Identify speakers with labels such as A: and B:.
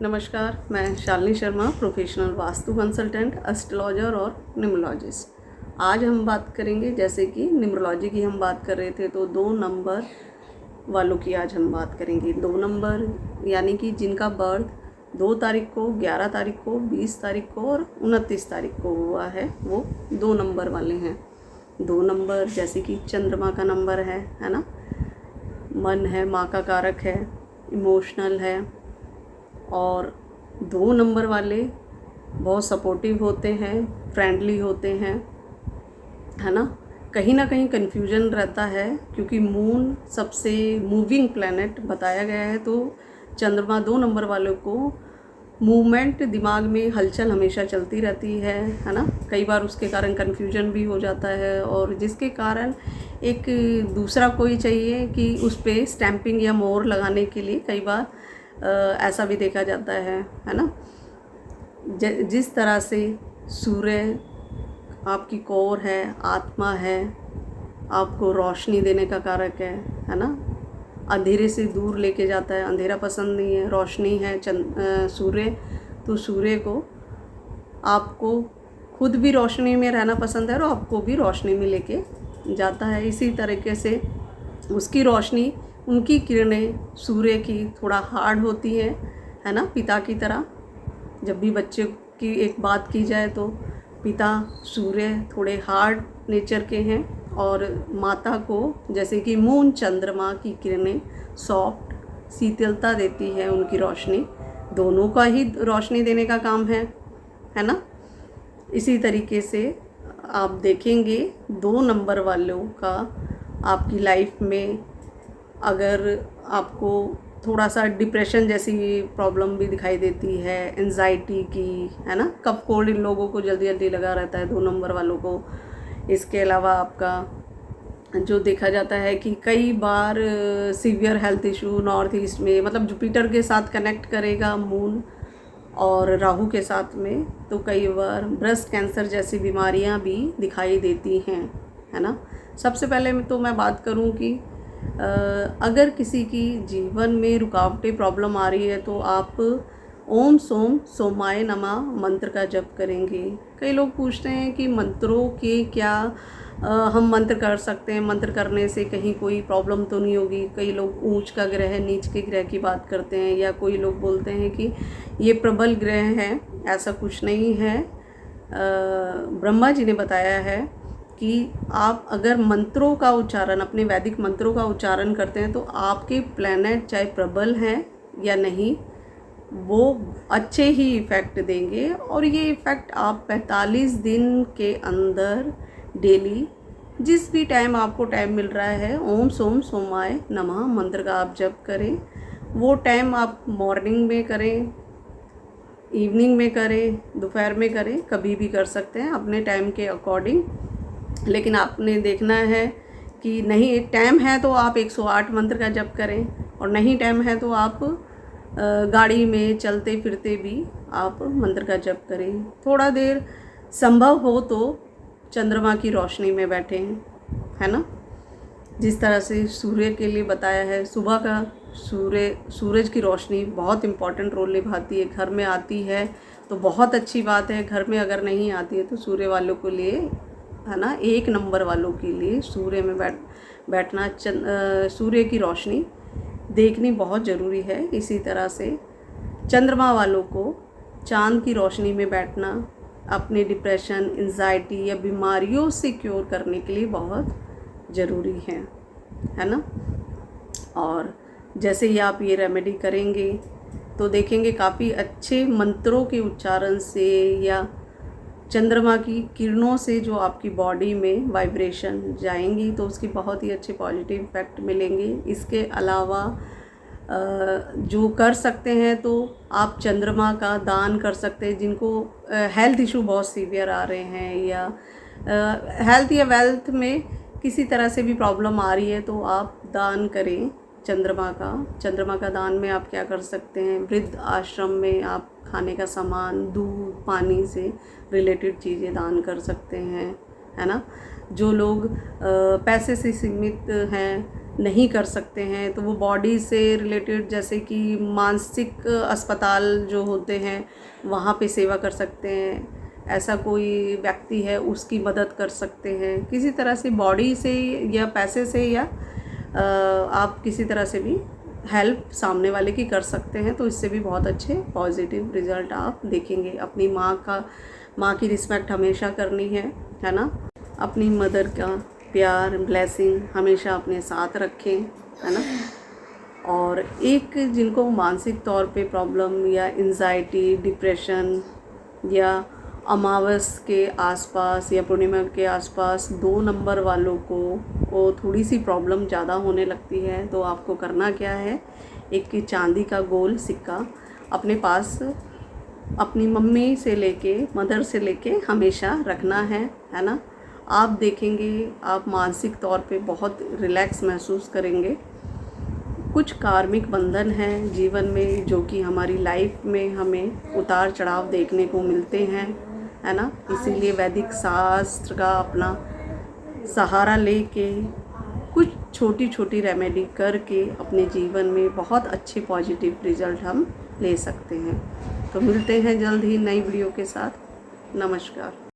A: नमस्कार, मैं Shalini Sharma, professional vastu consultant, astrologer और न्यूमरोलॉजिस्ट। आज हम बात करेंगे, जैसे कि न्यूमरोलॉजी की हम बात कर रहे थे, तो 2 नंबर वालों की आज हम बात करेंगे। 2 नंबर यानी कि जिनका बर्थ 2 तारीख को, 11 तारीख को, 20 तारीख को और 29 तारीख को हुआ है, वो 2 नंबर वाले हैं। 2 नंबर जैसे कि चंद्रमा का नंबर है ना, मन है, माँ का कारक है, इमोशनल है। और 2 नंबर वाले बहुत सपोर्टिव होते हैं, फ्रेंडली होते हैं, है ना। कहीं ना कहीं कन्फ्यूजन रहता है क्योंकि मून सबसे मूविंग प्लैनेट बताया गया है, तो चंद्रमा 2 नंबर वालों को मूवमेंट, दिमाग में हलचल हमेशा चलती रहती है ना। कई बार उसके कारण कन्फ्यूजन भी हो जाता है और जिसके कारण एक दूसरा कोई चाहिए कि उस पर स्टैंपिंग या मोहर लगाने के लिए कई बार ऐसा भी देखा जाता है ना। जिस तरह से सूर्य आपकी कोर है, आत्मा है, आपको रोशनी देने का कारक है ना। अंधेरे से दूर लेके जाता है, अंधेरा पसंद नहीं है, रोशनी है सूर्य, तो सूर्य को आपको खुद भी रोशनी में रहना पसंद है और आपको भी रोशनी में लेके जाता है। इसी तरीके से उसकी रोशनी, उनकी किरणें सूर्य की थोड़ा हार्ड होती है ना, पिता की तरह। जब भी बच्चे की एक बात की जाए तो पिता सूर्य थोड़े हार्ड नेचर के हैं और माता को जैसे कि मून, चंद्रमा की किरणें सॉफ्ट, शीतलता देती है। उनकी रोशनी दोनों का ही रोशनी देने का काम है ना। इसी तरीके से आप देखेंगे 2 नंबर वालों का आपकी लाइफ में, अगर आपको थोड़ा सा डिप्रेशन जैसी प्रॉब्लम भी दिखाई देती है, एंजाइटी की, है ना। कफ कोल्ड इन लोगों को जल्दी जल्दी लगा रहता है 2 नंबर वालों को। इसके अलावा आपका जो देखा जाता है कि कई बार severe health issue north east में, मतलब जुपिटर के साथ कनेक्ट करेगा मून और राहु के साथ में, तो कई बार ब्रेस्ट कैंसर जैसी बीमारियां भी दिखाई देती हैं, है ना। सबसे पहले तो मैं बात करूं कि अगर किसी की जीवन में रुकावटें, प्रॉब्लम आ रही है, तो आप ओम सोम सोमाय नमः मंत्र का जप करेंगे। कई लोग पूछते हैं कि मंत्रों के क्या हम मंत्र कर सकते हैं, मंत्र करने से कहीं कोई प्रॉब्लम तो नहीं होगी। कई लोग ऊंच का ग्रह, नीच के ग्रह की बात करते हैं, या कोई लोग बोलते हैं कि ये प्रबल ग्रह है। ऐसा कुछ नहीं है। ब्रह्मा जी ने बताया है कि आप अगर मंत्रों का उच्चारण, अपने वैदिक मंत्रों का उच्चारण करते हैं, तो आपके प्लैनेट चाहे प्रबल हैं या नहीं, वो अच्छे ही इफ़ेक्ट देंगे। और ये इफ़ेक्ट आप 45 दिन के अंदर डेली जिस भी टाइम आपको टाइम मिल रहा है, ओम सोम सोमाय नमः मंत्र का आप जप करें। वो टाइम आप मॉर्निंग में करें, इवनिंग में करें, दोपहर में करें, कभी भी कर सकते हैं अपने टाइम के अकॉर्डिंग। लेकिन आपने देखना है कि नहीं टाइम है तो आप 108 मंत्र का जप करें, और नहीं टाइम है तो आप गाड़ी में चलते फिरते भी आप मंत्र का जप करें। थोड़ा देर संभव हो तो चंद्रमा की रोशनी में बैठें, है ना। जिस तरह से सूर्य के लिए बताया है, सुबह का सूरज की रोशनी बहुत इम्पॉर्टेंट रोल निभाती है। घर में आती है तो बहुत अच्छी बात है, घर में अगर नहीं आती है तो सूर्य वालों के लिए, है ना, 1 नंबर वालों के लिए सूर्य में बैठना, सूर्य की रोशनी देखनी बहुत ज़रूरी है। इसी तरह से चंद्रमा वालों को चांद की रोशनी में बैठना अपने डिप्रेशन, एंजाइटी या बीमारियों से क्योर करने के लिए बहुत ज़रूरी है ना। और जैसे ही आप ये रेमेडी करेंगे तो देखेंगे काफ़ी अच्छे मंत्रों के उच्चारण से या चंद्रमा की किरणों से जो आपकी बॉडी में वाइब्रेशन जाएंगी, तो उसकी बहुत ही अच्छे पॉजिटिव इफेक्ट मिलेंगे। इसके अलावा जो कर सकते हैं तो आप चंद्रमा का दान कर सकते हैं। जिनको हेल्थ इशू बहुत सीवियर आ रहे हैं, या हेल्थ या वेल्थ में किसी तरह से भी प्रॉब्लम आ रही है, तो आप दान करें चंद्रमा का दान में आप क्या कर सकते हैं, वृद्ध आश्रम में आप खाने का सामान, दूध, पानी से रिलेटेड चीज़ें दान कर सकते हैं, है ना। जो लोग पैसे से सीमित हैं, नहीं कर सकते हैं, तो वो बॉडी से रिलेटेड जैसे कि मानसिक अस्पताल जो होते हैं वहाँ पे सेवा कर सकते हैं। ऐसा कोई व्यक्ति है उसकी मदद कर सकते हैं, किसी तरह से बॉडी से या पैसे से या आप किसी तरह से भी हेल्प सामने वाले की कर सकते हैं। तो इससे भी बहुत अच्छे पॉजिटिव रिज़ल्ट आप देखेंगे। अपनी माँ की रिस्पेक्ट हमेशा करनी है ना। अपनी मदर का प्यार ब्लेसिंग हमेशा अपने साथ रखें, है ना। और एक जिनको मानसिक तौर पे प्रॉब्लम या एंजाइटी, डिप्रेशन या अमावस के आसपास या पूर्णिमा के आसपास 2 नंबर वालों को थोड़ी सी प्रॉब्लम ज़्यादा होने लगती है, तो आपको करना क्या है, एक चांदी का गोल सिक्का अपने पास अपनी मदर से लेके हमेशा रखना है ना। आप देखेंगे आप मानसिक तौर पे बहुत रिलैक्स महसूस करेंगे। कुछ कार्मिक बंधन हैं जीवन में जो कि हमारी लाइफ में हमें उतार चढ़ाव देखने को मिलते हैं, है ना। इसीलिए वैदिक शास्त्र का अपना सहारा लेके कुछ छोटी छोटी रेमेडी करके अपने जीवन में बहुत अच्छे पॉजिटिव रिज़ल्ट हम ले सकते हैं। तो मिलते हैं जल्द ही नई वीडियो के साथ। नमस्कार।